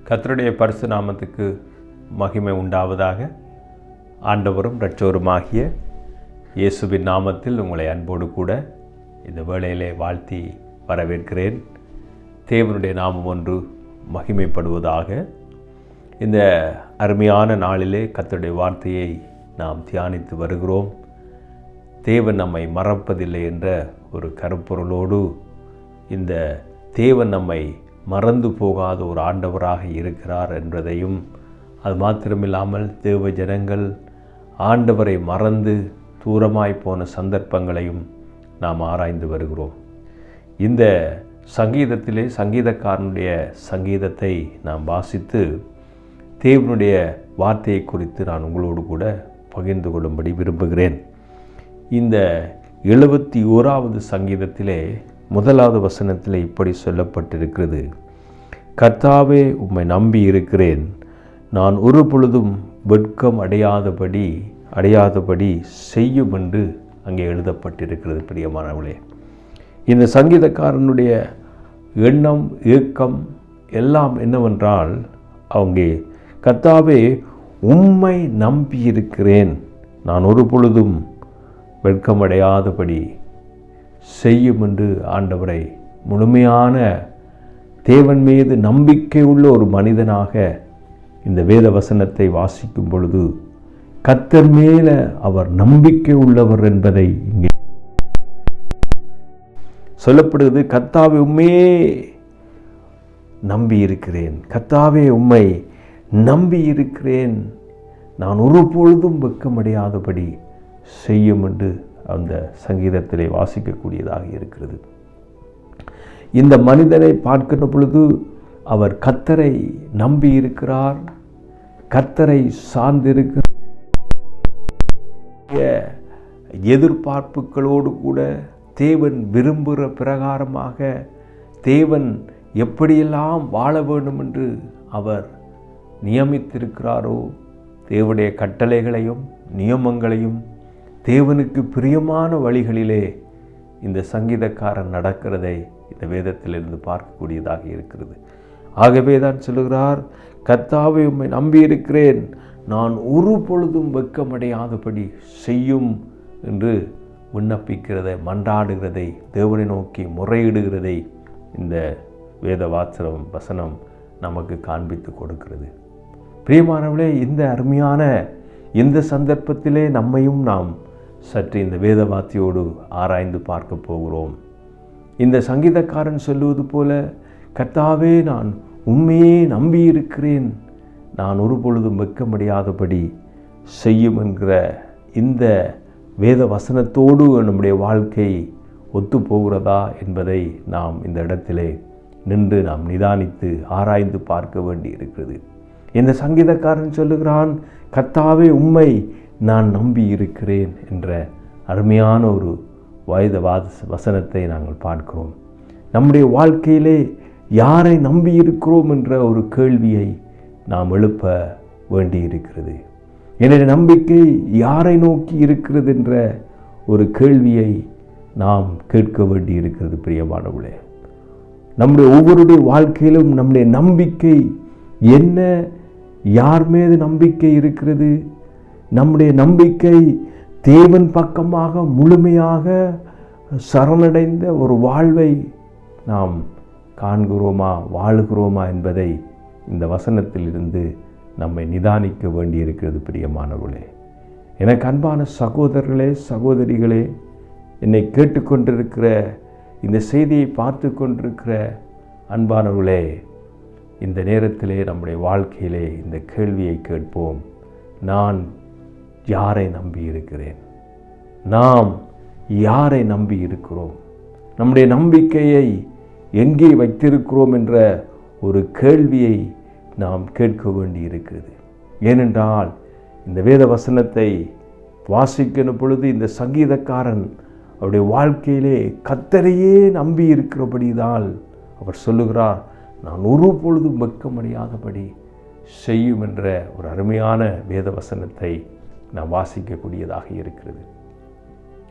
கர்த்தருடைய பரிசு நாமத்துக்கு மகிமை உண்டாவதாக. ஆண்டவரும் இரட்சகருமாகிய இயேசுவின் நாமத்தில் உங்களை அன்போடு கூட இந்த வேளையிலே வாழ்த்தி வரவேற்கிறேன். தேவனுடைய நாமம் ஒன்று மகிமைப்படுவதாக. இந்த அருமையான நாளிலே கர்த்தருடைய வார்த்தையை நாம் தியானித்து வருகிறோம். தேவன் நம்மை மறப்பதில்லை என்ற ஒரு கருப்பொருளோடு இந்த தேவன் நம்மை மறந்து போகாத ஒரு ஆண்டவராக இருக்கிறார் என்பதையும், அது மாத்திரமில்லாமல் தேவ ஜனங்கள் ஆண்டவரை மறந்து தூரமாய் போன சந்தர்ப்பங்களையும் நாம் ஆராய்ந்து வருகிறோம். இந்த சங்கீதத்திலே சங்கீதக்காரனுடைய சங்கீதத்தை நாம் வாசித்து தேவனுடைய வார்த்தையை குறித்து நான் உங்களோடு கூட பகிர்ந்து கொள்ளும்படி விரும்புகிறேன். இந்த 71வது சங்கீதத்திலே 1வது வசனத்தில் இப்படி சொல்லப்பட்டிருக்கிறது: கர்த்தாவே, உம்மை நம்பி இருக்கிறேன், நான் ஒரு பொழுதும் வெட்கம் அடையாதபடி செய்யும் என்று அங்கே எழுதப்பட்டிருக்கிறது. பிரியமானவர்களே, இந்த சங்கீதக்காரனுடைய எண்ணம், ஏக்கம் எல்லாம் என்னவென்றால், அவங்க கர்த்தாவே, உம்மை நம்பி இருக்கிறேன், நான் ஒரு பொழுதும் வெட்கமடையாதபடி செய்யும் என்று ஆண்டவரை முழுமையான தேவன் மீது நம்பிக்கை உள்ள ஒரு மனிதனாக இந்த வேத வசனத்தை வாசிக்கும் பொழுது கர்த்தர் மேல அவர் நம்பிக்கை உள்ளவர் என்பதை இங்கே சொல்லப்படுகிறது. கர்த்தாவே, உம்மையே நம்பி இருக்கிறேன், கர்த்தாவே, உம்மை நம்பி இருக்கிறேன், நான் ஒரு பொழுதும் வெட்கமடையாதபடி செய்யும் என்று அந்த சங்கீதத்திலே வாசிக்கக்கூடியதாக இருக்கிறது. இந்த மனிதனை பார்க்கின்ற பொழுது அவர் கர்த்தரை நம்பி இருக்கிறார், கர்த்தரை சார்ந்திருக்கிற எதிர்பார்ப்புகளோடு கூட தேவன் விரும்புகிற பிரகாரமாக தேவன் எப்படியெல்லாம் வாழ வேண்டும் என்று அவர் நியமித்திருக்கிறாரோ, தேவனுடைய கட்டளைகளையும் நியமங்களையும் தேவனுக்கு பிரியமான வழிகளிலே இந்த சங்கீதக்காரன் நடக்கிறதை இந்த வேதத்திலிருந்து பார்க்கக்கூடியதாக இருக்கிறது. ஆகவே தான் சொல்லுகிறார், கர்த்தாவே, உம்மை நம்பி இருக்கிறேன், நான் ஒரு பொழுதும் வெட்கமடையாதபடி செய்யும் என்று விண்ணப்பிக்கிறதை, மன்றாடுகிறதை, தேவனை நோக்கி முறையிடுகிறதை இந்த வேத வசனம் நமக்கு காண்பித்து கொடுக்கிறது. பிரியமானவர்களே, இந்த அருமையான இந்த சந்தர்ப்பத்திலே நம்மையும் நாம் சற்று இந்த வேத வார்த்தையோடு ஆராய்ந்து பார்க்க போகிறோம். இந்த சங்கீதக்காரன் சொல்லுவது போல, கர்த்தாவே, நான் உம்மையே நம்பி இருக்கிறேன், நான் ஒரு பொழுதும் வெட்கமடையாதபடி செய்யும் என்கிற இந்த வேத வசனத்தோடு நம்முடைய வாழ்க்கை ஒத்து போகிறதா என்பதை நாம் இந்த இடத்திலே நின்று நாம் நிதானித்து ஆராய்ந்து பார்க்க வேண்டி இருக்கிறது. இந்த சங்கீதக்காரன் சொல்லுகிறான், கர்த்தாவே, உம்மை நான் நம்பி இருக்கிறேன் என்ற அருமையான ஒரு வேத வசனத்தை நாங்கள் பார்க்கிறோம். நம்முடைய வாழ்க்கையிலே யாரை நம்பி இருக்கிறோம் என்ற ஒரு கேள்வியை நாம் எழுப்ப வேண்டி இருக்கிறது. என்னுடைய நம்பிக்கை யாரை நோக்கி இருக்கிறது என்ற ஒரு கேள்வியை நாம் கேட்க வேண்டி இருக்கிறது. பிரியமானவர்களே, நம்முடைய ஒவ்வொருடைய வாழ்க்கையிலும் நம்முடைய நம்பிக்கை என்ன, யார் மீது நம்பிக்கை இருக்கிறது? நம்முடைய நம்பிக்கை தேவன் பக்கமாக முழுமையாக சரணடைந்த ஒரு வாழ்வை நாம் காண்கிறோமா, வாழுகிறோமா என்பதை இந்த வசனத்திலிருந்து நம்மை நிதானிக்க வேண்டியிருக்கிறது. பிரியமானவர்களே, எனக்கு அன்பான சகோதரர்களே, சகோதரிகளே, என்னை கேட்டுக்கொண்டிருக்கிற, இந்த செய்தியை பார்த்து கொண்டிருக்கிற அன்பானவர்களே, இந்த நேரத்திலே நம்முடைய வாழ்க்கையிலே இந்த கேள்வியை கேட்போம்: நான் யாரை நம்பி இருக்கிறேன்? நாம் யாரை நம்பி இருக்கிறோம்? நம்முடைய நம்பிக்கையை எங்கே வைத்திருக்கிறோம் என்ற ஒரு கேள்வியை நாம் கேட்க வேண்டி இருக்கிறது. ஏனென்றால் இந்த வேத வசனத்தை வாசிக்கிற பொழுது இந்த சங்கீதக்காரன் அவருடைய வாழ்க்கையிலே கர்த்தரையே நம்பி இருக்கிறபடிதான் அவர் சொல்லுகிறார், நான் ஒரு பொழுதும் வெட்கமடையாதபடி செய்யும் என்ற ஒரு அருமையான வேத வசனத்தை நாம் வாசிக்கக்கூடியதாக இருக்கிறது.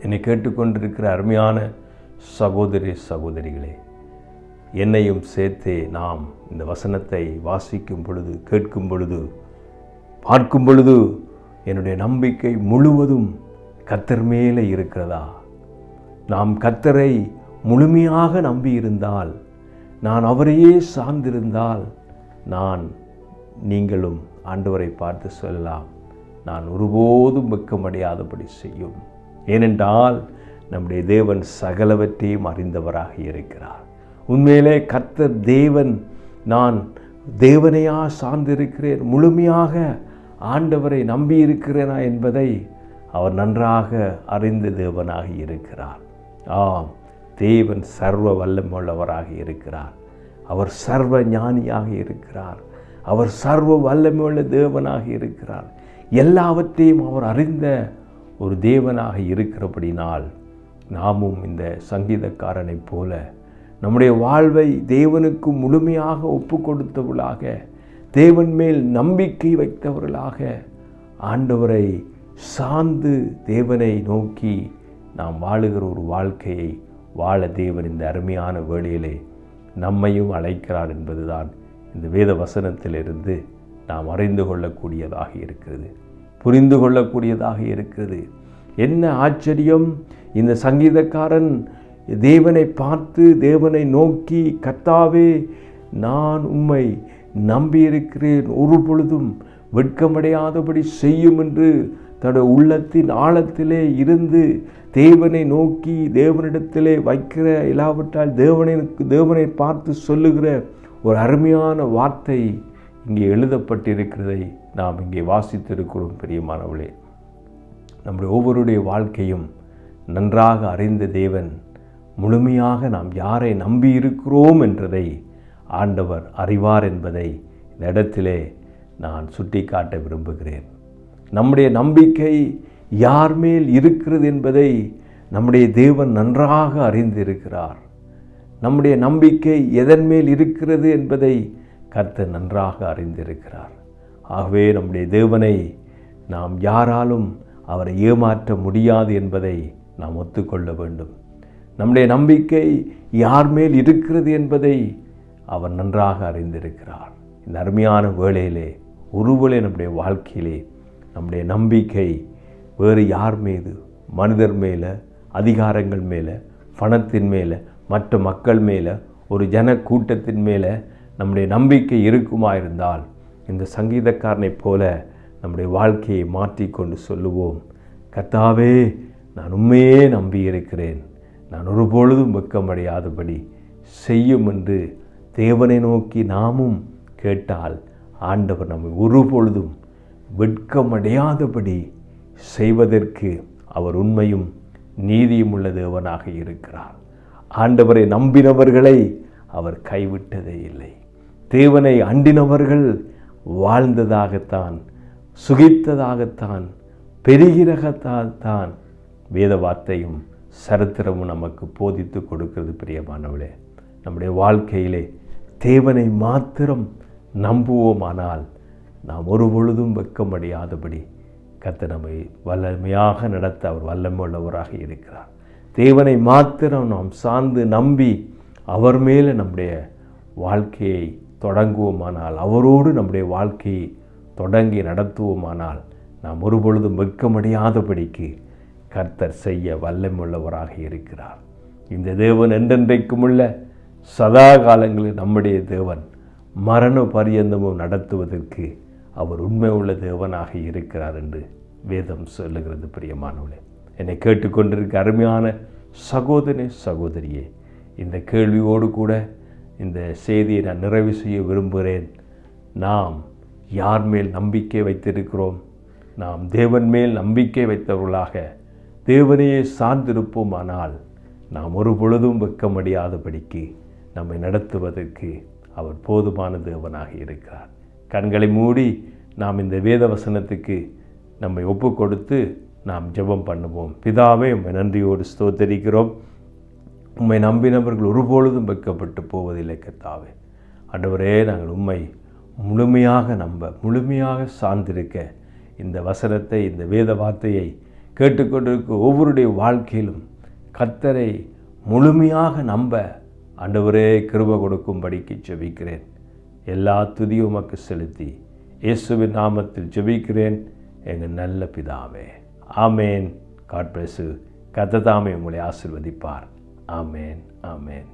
என்னை கேட்டுக்கொண்டிருக்கிற அருமையான சகோதரி சகோதரிகளே, என்னையும் சேர்த்தே நாம் இந்த வசனத்தை வாசிக்கும் பொழுது, கேட்கும் பொழுது, பார்க்கும் பொழுது என்னுடைய நம்பிக்கை முழுவதும் கர்த்தர் மேலே இருக்கிறதா? நாம் கர்த்தரை முழுமையாக நம்பியிருந்தால், நான் அவரையே சார்ந்திருந்தால், நீங்களும் ஆண்டவரை பார்த்து சொல்லலாம், நான் ஒருபோதும் வெட்கமடையாதபடி செய்யும். ஏனென்றால் நம்முடைய தேவன் சகலவற்றையும் அறிந்தவராக இருக்கிறார். உண்மையிலே கர்த்தர் தேவன், நான் தேவனையா சார்ந்திருக்கிறேன், முழுமையாக ஆண்டவரை நம்பியிருக்கிறேனா என்பதை அவர் நன்றாக அறிந்த தேவனாக இருக்கிறார். ஆம், தேவன் சர்வ வல்லமையுள்ளவராக இருக்கிறார். அவர் சர்வ ஞானியாக இருக்கிறார். அவர் சர்வ வல்லமையுள்ள தேவனாக இருக்கிறார். எல்லாவற்றையும் அவர் அறிந்த ஒரு தேவனாக இருக்கிறபடினால் நாமும் இந்த சங்கீதக்காரனைப் போல நம்முடைய வாழ்வை தேவனுக்கு முழுமையாக ஒப்பு கொடுத்தவர்களாக, தேவன் மேல் நம்பிக்கை வைத்தவர்களாக, ஆண்டவரை சார்ந்து தேவனை நோக்கி நாம் வாழுகிற ஒரு வாழ்க்கையை வாழ தேவன் இந்த அருமையான வேளையிலே நம்மையும் அழைக்கிறார் என்பதுதான் இந்த வேத வசனத்திலிருந்து நாம் அறிந்து கொள்ளக்கூடியதாக இருக்கிறது, புரிந்து கொள்ளக்கூடியதாக இருக்கிறது. என்ன ஆச்சரியம்! இந்த சங்கீதக்காரன் தேவனை பார்த்து, தேவனை நோக்கி, கர்த்தாவே, நான் உம்மை நம்பியிருக்கிறேன், ஒரு பொழுதும் வெட்கமடையாதபடி செய்யும் என்று தன்னுடைய உள்ளத்தின் ஆழத்திலே இருந்து தேவனை நோக்கி, தேவனிடத்திலே வைக்கிற, இல்லாவிட்டால் தேவனை பார்த்து சொல்லுகிற ஒரு அருமையான வார்த்தை இங்கே எழுதப்பட்டிருக்கிறதை நாம் இங்கே வாசித்திருக்கிறோம். பிரியமானவர்களே, நம்முடைய ஒவ்வொருடைய வாழ்க்கையும் நன்றாக அறிந்த தேவன் முழுமையாக நாம் யாரை நம்பி இருக்கிறோம் என்றதை ஆண்டவர் அறிவார் என்பதை இந்த இடத்திலே நான் சுட்டிக்காட்ட விரும்புகிறேன். நம்முடைய நம்பிக்கை யார் மேல் இருக்கிறது என்பதை நம்முடைய தேவன் நன்றாக அறிந்திருக்கிறார். நம்முடைய நம்பிக்கை எதன் மேல் இருக்கிறது என்பதை கர்த்தர் நன்றாக அறிந்திருக்கிறார். ஆகவே நம்முடைய தேவனை நாம் யாராலும் அவரை ஏமாற்ற முடியாது என்பதை நாம் ஒத்துக்கொள்ள வேண்டும். நம்முடைய நம்பிக்கை யார் மேல் இருக்கிறது என்பதை அவர் நன்றாக அறிந்திருக்கிறார். இந்த அருமையான வேளையிலே ஒருவேளை நம்முடைய வாழ்க்கையிலே நம்முடைய நம்பிக்கை வேறு யார் மீது, மனிதர் மேலே, அதிகாரங்கள் மேலே, பணத்தின் மேலே, மற்ற மக்கள் மேலே, ஒரு ஜன கூட்டத்தின் மேலே நம்முடைய நம்பிக்கை இருக்குமா இருந்தால், இந்த சங்கீதக்காரனைப் போல நம்முடைய வாழ்க்கையை மாற்றிக்கொண்டு சொல்லுவோம், கர்த்தாவே, நான் உண்மையே நம்பியிருக்கிறேன், நான் ஒருபொழுதும் வெட்கமடையாதபடி செய்யும் என்று தேவனை நோக்கி நாமும் கேட்டால், ஆண்டவர் நம்மை ஒருபொழுதும் வெட்கமடையாதபடி செய்வதற்கு அவர் உண்மையும் நீதியும் உள்ள தேவனாக இருக்கிறார். ஆண்டவரை நம்பினவர்களை அவர் கைவிட்டதே இல்லை. தேவனை அண்டினவர்கள் வாழ்ந்ததாகத்தான், சுகித்ததாகத்தான், பெருகிறகத்தான் வேத வார்த்தையும் சரித்திரமும் நமக்கு போதித்து கொடுக்கிறது. பிரியமானவளே, நம்முடைய வாழ்க்கையிலே தேவனை மாத்திரம் நம்புவோமானால் நாம் ஒருபொழுதும் வெட்கமடையாதபடி கர்த்தர் நம்மை வல்லமையாக நடத்த அவர் வல்லமை உள்ளவராக இருக்கிறார். தேவனை மாத்திரம் நாம் சார்ந்து நம்பி அவர் மேலே நம்முடைய வாழ்க்கையை தொடங்குவோமானால், அவரோடு நம்முடைய வாழ்க்கையை தொடங்கி நடத்துவோமானால், நாம் ஒருபொழுதும் வெட்கமடையாதபடிக்கு கர்த்தர் செய்ய வல்லமை உள்ளவராக இருக்கிறார். இந்த தேவன் என்றென்றைக்கும் உள்ள சதா காலங்களில் நம்முடைய தேவன் மரண பரியந்தமும் நடத்துவதற்கு அவர் உண்மை உள்ள தேவனாக இருக்கிறார் என்று வேதம் சொல்லுகிறது. பிரியமானவர்களே, என்னை கேட்டுக்கொண்டிருக்க அருமையான சகோதரனே, சகோதரியே, இந்த கேள்வியோடு கூட இந்த செய்தியை நான் நிறைவு செய்ய விரும்புகிறேன். நாம் யார் மேல் நம்பிக்கை வைத்திருக்கிறோம்? நாம் தேவன் மேல் நம்பிக்கை வைத்தவர்களாக தேவனையே சார்ந்திருப்போமானால் நாம் ஒரு பொழுதும் வெட்கமடையாதபடிக்கு நம்மை நடத்துவதற்கு அவர் போதுமான தேவனாக இருக்கிறார். கண்களை மூடி நாம் இந்த வேத வசனத்துக்கு நம்மை ஒப்பு கொடுத்து நாம் ஜெபம் பண்ணுவோம். பிதாவே, உம்மை நன்றியோடு ஸ்தோத்தரிக்கிறோம். உம்மை நம்பினவர்கள் ஒருபொழுதும் வெட்கப்பட்டு போவதில்லை. கர்த்தாவே, ஆண்டவரே, நாங்கள் உம்மை முழுமையாக முழுமையாக சார்ந்திருக்க இந்த வசனத்தை, இந்த வேத வார்த்தையை கேட்டுக்கொண்டிருக்க ஒவ்வொருடைய வாழ்க்கையிலும் கர்த்தரை முழுமையாக நம்ப ஆண்டவரே கிருபை கொடுக்கும்படிக்கு ஜெபிக்கிறேன். எல்லா துதியும் உமக்கு செலுத்தி இயேசுவின் நாமத்தில் ஜெபிக்கிறேன் எங்கள் நல்ல பிதாவே. ஆமேன். God bless you. கர்த்தர் தாமே உங்களை ஆசீர்வதிப்பார். ஆமேன். ஆமேன்.